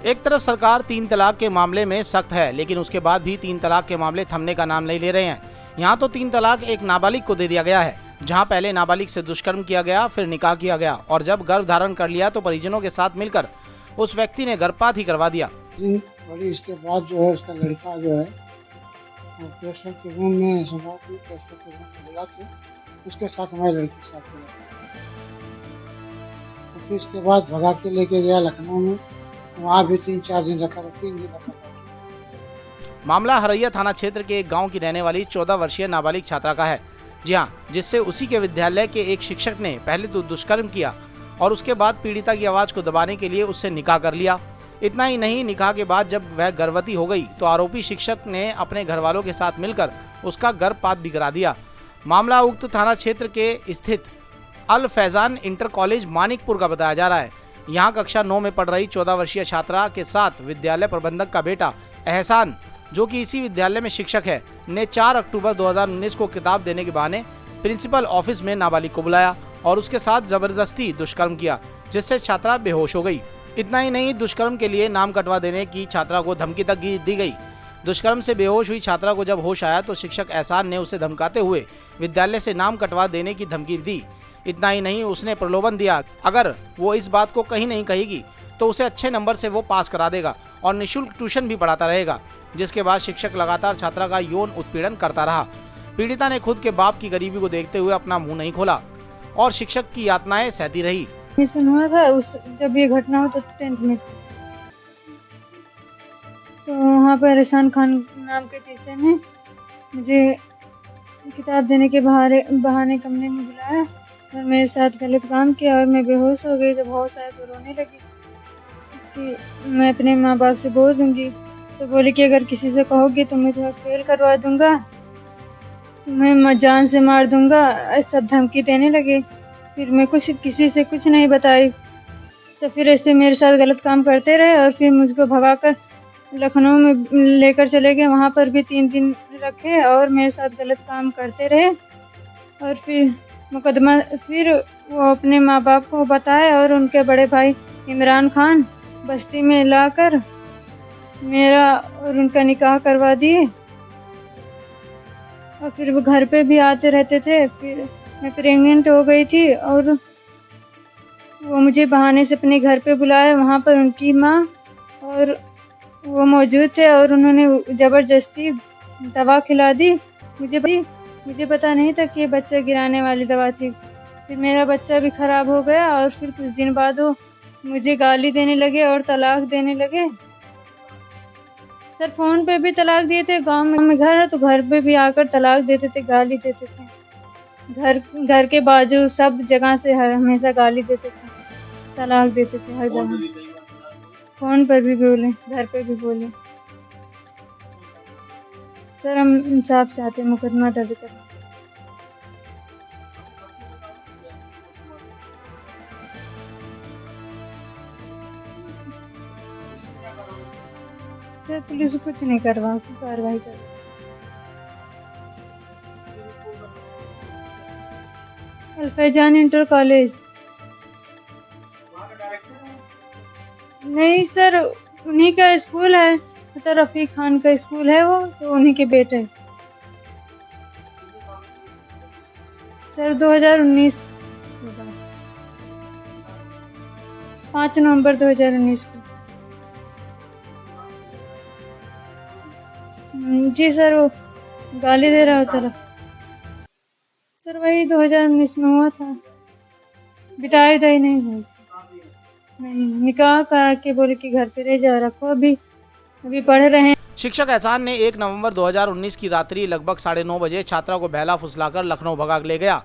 एक तरफ सरकार 3 तलाक के मामले में सख्त है, लेकिन उसके बाद भी 3 तलाक के मामले थमने का नाम नहीं ले रहे हैं। यहाँ तो 3 तलाक एक नाबालिग को दे दिया गया है, जहाँ पहले नाबालिग से दुष्कर्म किया गया, फिर निकाह किया गया और जब गर्भ धारण कर लिया तो परिजनों के साथ मिलकर उस व्यक्ति ने गर्भपात ही करवा दिया। और इसके बाद जो है उसका लड़का जो है प्रेशर के रूम में बुला के उसके साथ हमारे लड़के के साथ किया। तो फिर इसके बाद भगा के लेके गया लखनऊ में, वहाँ भी 3-4 दिन रखा, 3 दिन रखा था। मामला हरैया थाना क्षेत्र के एक गांव की रहने वाली 14 वर्षीय नाबालिग छात्रा का है। जी हाँ, जिससे उसी के विद्यालय के एक शिक्षक ने पहले तो दुष्कर्म किया और उसके बाद पीड़िता की आवाज को दबाने के लिए उससे निकाह कर लिया। इतना ही नहीं, निकाह के बाद जब वह गर्भवती हो गई तो आरोपी शिक्षक ने अपने घर वालों के साथ मिलकर उसका गर्भपात भी करा दिया। मामला उक्त थाना क्षेत्र के स्थित अल फैजान इंटर कॉलेज मानिकपुर का बताया जा रहा है। यहाँ कक्षा 9 में पढ़ रही 14 वर्षीय छात्रा के साथ विद्यालय प्रबंधक का बेटा एहसान, जो कि इसी विद्यालय में शिक्षक है, ने 4 अक्टूबर 2019 को किताब देने के बहाने प्रिंसिपल ऑफिस में नाबालिग को बुलाया और उसके साथ जबरदस्ती दुष्कर्म किया, जिससे छात्रा बेहोश हो गई। इतना ही नहीं, दुष्कर्म के लिए नाम कटवा देने की छात्रा को धमकी तक दी गई। दुष्कर्म से बेहोश हुई छात्रा को जब होश आया तो शिक्षक एहसान ने उसे धमकाते हुए विद्यालय से नाम कटवा देने की धमकी दी। इतना ही नहीं, उसने प्रलोभन दिया अगर वो इस बात को कहीं नहीं कहेगी तो उसे अच्छे नंबर से वो पास करा देगा और निःशुल्क ट्यूशन भी पढ़ाता रहेगा। जिसके बाद शिक्षक लगातार छात्रा का यौन उत्पीड़न करता रहा। पीड़िता ने खुद के बाप की गरीबी को देखते हुए अपना मुंह नहीं खोला और शिक्षक की यातनाएं सहती रही। हुआ था जब ये घटना हुई तो 10th में, तो वहाँ पर एहसान खान नाम के टीचर ने मुझे किताब देने के बहाने कमरे में बुलाया और मेरे साथ गलत काम किया और मैं बेहोश हो गई। जब होश आया तो रोने लगी कि मैं अपने माँ बाप से बोल दूंगी, तो बोली कि अगर किसी से कहोगी तो मैं तुम्हें फेल करवा दूंगा, तुम्हें जान से मार दूंगा, ऐसा धमकी देने लगे। फिर मैं किसी से कुछ नहीं बताई, तो फिर ऐसे मेरे साथ गलत काम करते रहे और फिर मुझको भगाकर लखनऊ में लेकर चले गए। वहाँ पर भी 3 दिन रखे और मेरे साथ गलत काम करते रहे और फिर मुकदमा फिर वो अपने माँ बाप को बताए और उनके बड़े भाई इमरान खान बस्ती में लाकर मेरा और उनका निकाह करवा दिए और फिर वो घर पे भी आते रहते थे। फिर मैं प्रेग्नेंट हो गई थी और वो मुझे बहाने से अपने घर पे बुलाया। वहाँ पर उनकी माँ और वो मौजूद थे और उन्होंने ज़बरदस्ती दवा खिला दी। मुझे पता नहीं था कि ये बच्चा गिराने वाली दवा थी। फिर मेरा बच्चा भी खराब हो गया और फिर कुछ दिन बाद वो मुझे गाली देने लगे और तलाक देने लगे। सर फ़ोन पे भी तलाक दिए थे, गांव में घर है तो घर पे भी आकर तलाक देते थे, गाली देते थे। घर के बाजू सब जगह से हमेशा गाली देते थे, तलाक देते थे हर जगह। फ़ोन पर भी बोले, घर पे भी बोले। सर हम इंसाफ चाहते हैं, मुकदमा दर्ज करें। सर पुलिस कुछ नहीं करवा, कार्रवाई कर। अल फैजान इंटर कॉलेज नहीं सर, उन्हीं का स्कूल है, तो रफीक खान का स्कूल है वो, तो उन्हीं के बेटे। सर 2019 5 नवंबर 2019 को। जी सर, वो गाली दे रहा था सर, वही 2019 में हुआ था। बिटाई दाई नहीं हुई, नहीं निकाह करा के बोले कि घर पे रह जा, रखो अभी पढ़ रहे हैं। शिक्षक एहसान ने 1 नवंबर 2019 की रात्रि लगभग 9:30 बजे छात्रा को बहला फुसलाकर लखनऊ भगा ले गया।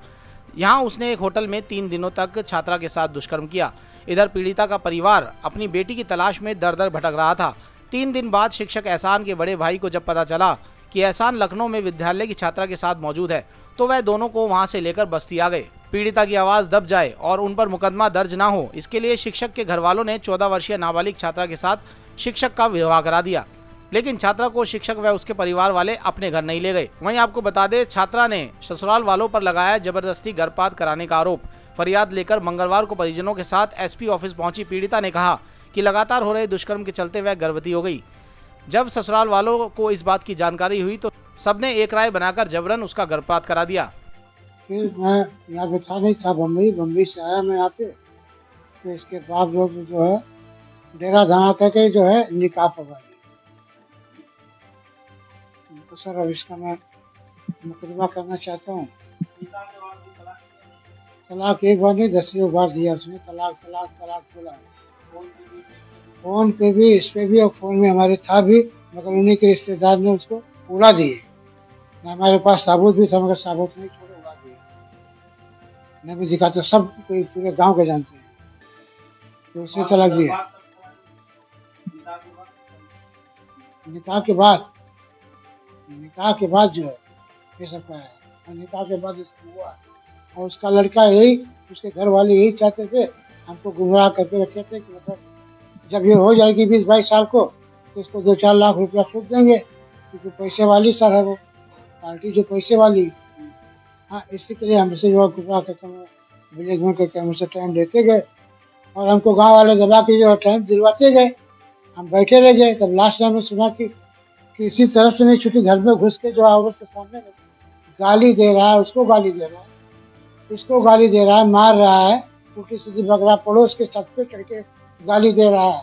यहाँ उसने एक होटल में 3 दिनों तक छात्रा के साथ दुष्कर्म किया। इधर पीड़िता का परिवार अपनी बेटी की तलाश में दर भटक रहा था। 3 दिन बाद शिक्षक एहसान के बड़े भाई को जब पता चला कि एहसान लखनऊ में विद्यालय की छात्रा के साथ मौजूद है, तो वह दोनों को वहां से लेकर बस्ती आ गए। पीड़िता की आवाज दब जाए और उन पर मुकदमा दर्ज ना हो, इसके लिए शिक्षक के घर वालों ने 14 वर्षीय नाबालिग छात्रा के साथ शिक्षक का विवाह करा दिया। लेकिन छात्रा को शिक्षक व उसके परिवार वाले अपने घर नहीं ले गए। वहीं आपको बता दें, छात्रा ने ससुराल वालों पर लगाया जबरदस्ती गर्भपात कराने का आरोप। फरियाद लेकर मंगलवार को परिजनों के साथ एसपी ऑफिस पहुंची पीड़िता ने कहा कि लगातार हो रहे दुष्कर्म के चलते वह गर्भवती हो गई। जब ससुराल वालों को इस बात की जानकारी हुई तो सबने एक राय बनाकर जबरन उसका गर्भपात करा दिया। फिर मैं यहाँ पे था नहीं था, बम्बई से आया मैं यहाँ पे। तो इसके बाद लोग जो है डेरा धमा करके जो है निकाह पकड़ा लिया। तो सर अब इसका मैं मुकदमा करना चाहता हूँ। तलाक एक बार नहीं 10 बार दिया उसने, तलाक तलाक तलाक बोला। फोन पे भी, इस पे भी, और फोन में हमारे था भी, मगर उन्हीं के रिश्तेदार ने उसको उड़ा दिए। हमारे पास साबुत भी था मगर साबुत नहीं छोड़े, उड़ा दिए। मैं भी दिखा तो सब कोई पूरे गांव के जानते हैं। तो उसने तलाक दिया। निकाह के बाद जो है ये सब का है। और निकाह के बाद हुआ, और उसका लड़का यही, उसके घर वाले यही चाहते थे, हमको गुमराह करके रखे थे कि मतलब जब ये हो जाएगी 20-22 साल को तो इसको 2-4 लाख रुपया छूट देंगे, क्योंकि पैसे वाली सर है वो पार्टी जो पैसे वाली। हाँ, इसी के लिए हमसे जो गुमराह करके ब्लैकमेल करके हमसे टाइम लेते गए, और हमको गाँव वाले दबा के जो टाइम दिलवाते गए। हम बैठे रह गए। तब लास्ट टाइम में सुना कि किसी तरफ से नहीं छुट्टी, घर में घुस के जो औरत के सामने गाली दे रहा है, उसको गाली दे रहा है, इसको गाली दे रहा है, मार रहा है, उल्टी सीधी बगड़ा पड़ोस के छत पे चढ़ के गाली दे रहा है।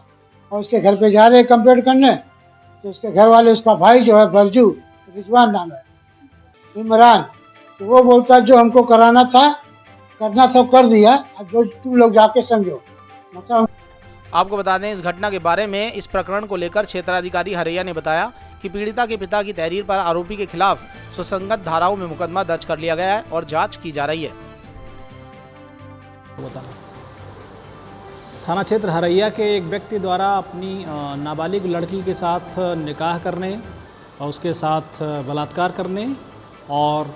और उसके घर पे जा रहे हैं कंप्लेंट करने, तो उसके घर वाले, उसका भाई जो है बरजू, रिजवान नाम है, इमरान, तो वो बोलता है जो हमको कराना था, करना था कर दिया, अब जो तुम लोग जाके समझो। मतलब आपको बता दें, इस घटना के बारे में इस प्रकरण को लेकर क्षेत्राधिकारी हरैया ने बताया कि पीड़िता के पिता की तहरीर पर आरोपी के खिलाफ सुसंगत धाराओं में मुकदमा दर्ज कर लिया गया है और जांच की जा रही है। थाना क्षेत्र हरैया के एक व्यक्ति द्वारा अपनी नाबालिग लड़की के साथ निकाह करने और उसके साथ बलात्कार करने और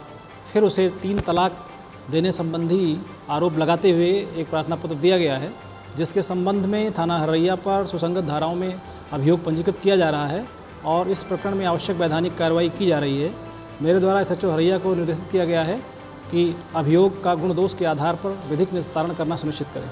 फिर उसे 3 तलाक देने संबंधी आरोप लगाते हुए एक प्रार्थना पत्र दिया गया है, जिसके संबंध में थाना हरैया पर सुसंगत धाराओं में अभियोग पंजीकृत किया जा रहा है और इस प्रकरण में आवश्यक वैधानिक कार्रवाई की जा रही है। मेरे द्वारा SHO हरैया को निर्देशित किया गया है कि अभियोग का गुण दोष के आधार पर विधिक निस्तारण करना सुनिश्चित करें।